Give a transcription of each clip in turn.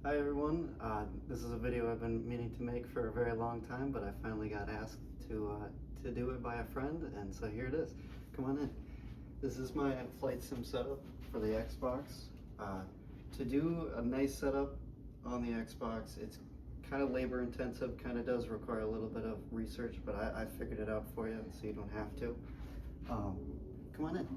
Hi everyone, this is a video I've been meaning to make for a very long time, but I finally got asked to do it by a friend, and so here it is. Come on in. This is my flight sim setup for the Xbox. To do a nice setup on the Xbox, it's kind of labor intensive, kind of does require a little bit of research, but I figured it out for you so you don't have to. Come on in.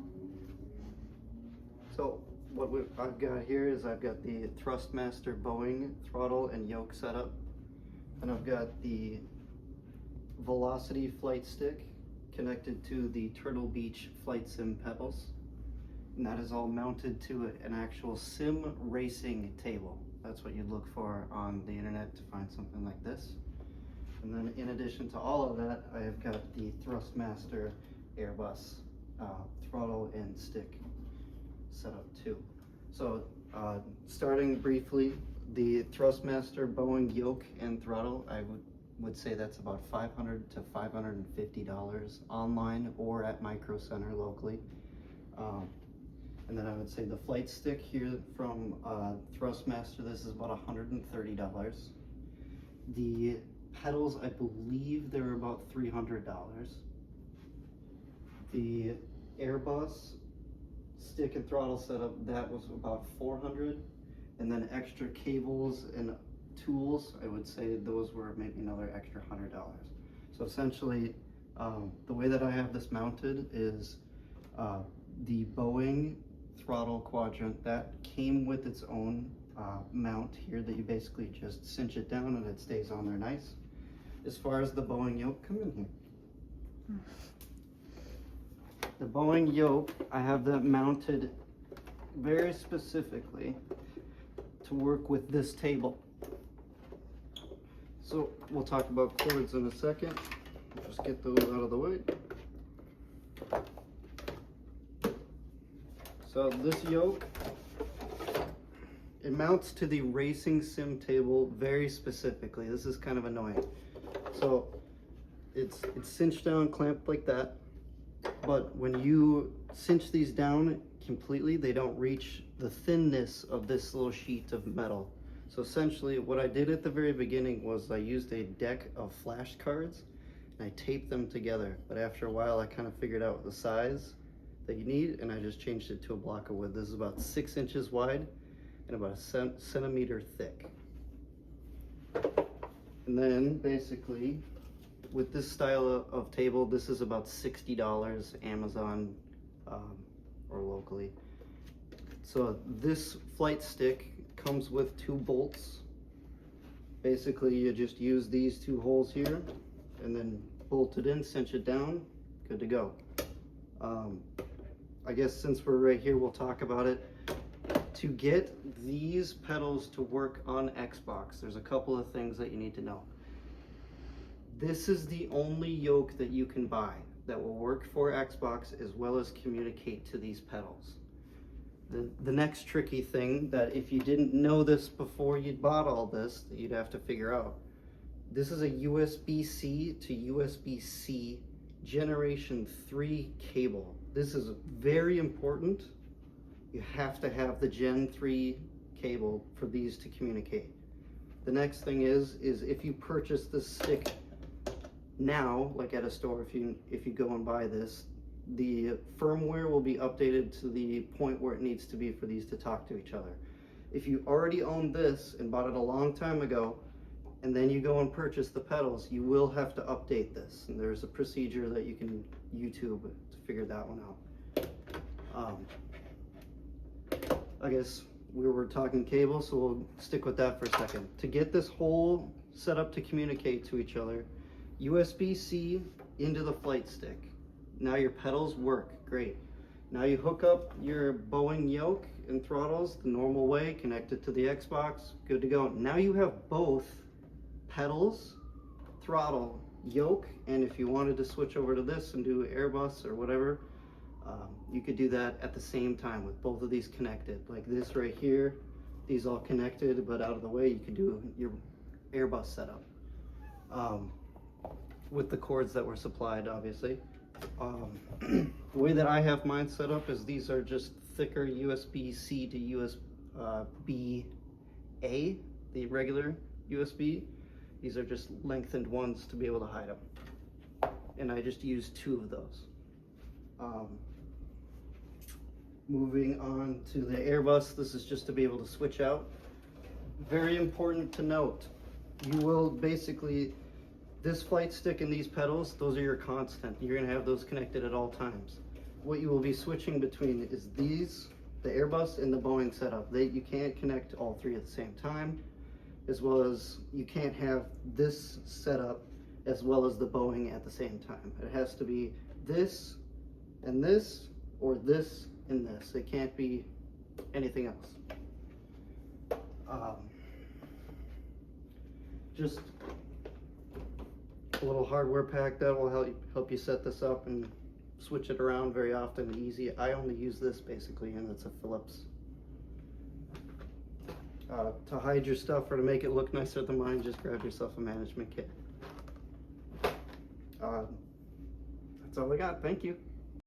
So what I've got here is I've got the Thrustmaster Boeing throttle and yoke setup, and I've got the Velocity flight stick connected to the Turtle Beach flight sim pedals, and that is all mounted to an actual sim racing table. That's what you'd look for on the internet to find something like this. And then in addition to all of that, I have got the Thrustmaster Airbus throttle and stick setup too. So starting briefly, the Thrustmaster Boeing yoke and throttle, I would say that's about $500 to $550 online or at Micro Center locally. And then I would say the flight stick here from Thrustmaster, this is about $130. The pedals, I believe they're about $300. The Airbus stick and throttle setup, that was about $400, and then extra cables and tools, I would say those were maybe another extra $100. So essentially, the way that I have this mounted is the Boeing throttle quadrant that came with its own mount here that you basically just cinch it down and it stays on there nice. As far as the Boeing yoke, come in here. The Boeing yoke, I have that mounted very specifically to work with this table. So we'll talk about cords in a second. Just get those out of the way. So this yoke, it mounts to the racing sim table very specifically. This is kind of annoying. So it's cinched down, clamped like that. But when you cinch these down completely, they don't reach the thinness of this little sheet of metal. So essentially what I did at the very beginning was I used a deck of flashcards and I taped them together. But after a while, I kind of figured out the size that you need, and I just changed it to a block of wood. This is about 6 inches wide and about a centimeter thick. And then basically, with this style of table, this is about $60 Amazon or locally. So this flight stick comes with 2 bolts. Basically, you just use these 2 holes here and then bolt it in, cinch it down, good to go. I guess since we're right here, we'll talk about it. To get these pedals to work on Xbox, there's a couple of things that you need to know. This is the only yoke that you can buy that will work for Xbox as well as communicate to these pedals. The next tricky thing that if you didn't know this before you bought all this, that you'd have to figure out. This is a USB-C to USB-C Generation 3 cable. This is very important. You have to have the Gen 3 cable for these to communicate. The next thing is if you purchase this stick now, like at a store, if you go and buy this, the firmware will be updated to the point where it needs to be for these to talk to each other. If you already own this and bought it a long time ago, and then you go and purchase the pedals, you will have to update this. And there's a procedure that you can YouTube to figure that one out. I guess we were talking cable, so we'll stick with that for a second. To get this whole setup to communicate to each other, USB-C into the flight stick. Now your pedals work, great. Now you hook up your Boeing yoke and throttles the normal way, connect it to the Xbox, good to go. Now you have both pedals, throttle, yoke, and if you wanted to switch over to this and do Airbus or whatever, you could do that at the same time with both of these connected. Like this right here, these all connected, but out of the way, you could do your Airbus setup. With the cords that were supplied, obviously. The way that I have mine set up is these are just thicker USB-C to USB-A the regular USB. These are just lengthened ones to be able to hide them. And I just used 2 of those. Moving on to the Airbus, this is just to be able to switch out. Very important to note, you will basically, this flight stick and these pedals, those are your constant. You're gonna have those connected at all times. What you will be switching between is these, the Airbus and the Boeing setup. You can't connect all 3 at the same time, as well as you can't have this setup as well as the Boeing at the same time. It has to be this and this, or this and this. It can't be anything else. Just a little hardware pack that will help you set this up and switch it around very often and easy. I only use this basically, and it's a Phillips. To hide your stuff or to make it look nicer than mine, just grab yourself a management kit. That's all I got. Thank you.